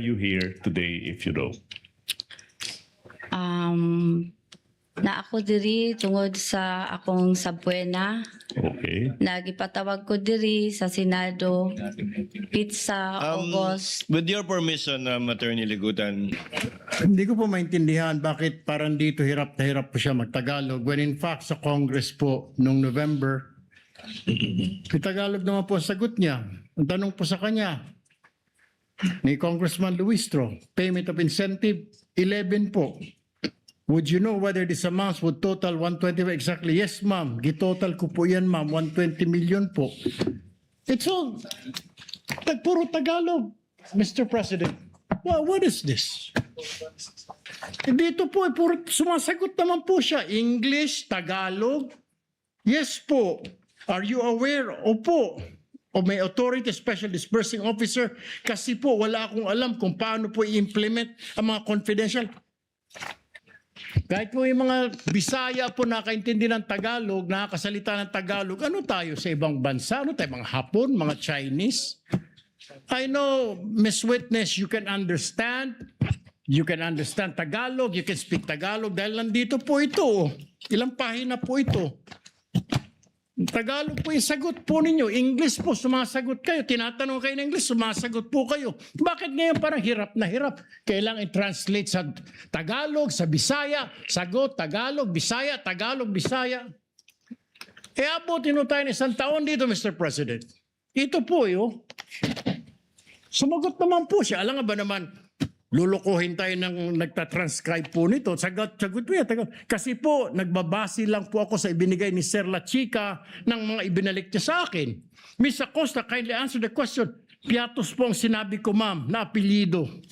you here today, if you know? Na ako diri tungod sa akong sabuena. Okay. Nagipatawag ko diri sa Senado pizza August. With your permission, Attorney Ligutan, Hindi ko po maintindihan bakit parang dito hirap na hirap po siya magtagalog when in fact sa Congress po nung November, Tagalog naman po ang sagot niya. Ang tanong po sa kanya ni Congressman Luistro, payment of incentive, 11 po. Would you know whether this amount would total 120 exactly? Yes, ma'am. Gitotal ko po yan, ma'am. 120 million po. It's all puro Tagalog, Mr. President. Well, what is this? Dito po, puro sumasagot naman po siya. English, Tagalog. Yes po. Are you aware? Opo. O may authority, special disbursing officer. Kasi po, wala akong alam kung paano po i-implement ang mga confidential. Kahit po yung mga Bisaya po nakaintindi ng Tagalog, nakakasalita ng Tagalog, ano tayo sa ibang bansa? Ano tayo, mga Hapon, mga Chinese? I know, Miss Witness, you can understand. You can understand Tagalog, you can speak Tagalog dahil nandito po ito. Ilang pahina po ito. Tagalog po yung sagot po ninyo. English po, sumasagot kayo. Tinatanong kayo ng English, sumasagot po kayo. Bakit ngayon parang hirap na hirap? Kailangan i-translate sa Tagalog, sa Bisaya, sagot, Tagalog, Bisaya, Tagalog, Bisaya. E abutin mo tayo ng isang taon dito, Mr. President. Ito po yun. Sumagot naman po siya. Alam nga ba naman, lulukuhin tayo ng nagtatranscribe po nito. Sagot po yan. Kasi po, nagbabase lang po ako sa ibinigay ni Sir La Chica ng mga ibinalik niya sa akin. Miss Acosta, kindly answer the question. Piatos po ang sinabi ko, ma'am, na apelyido.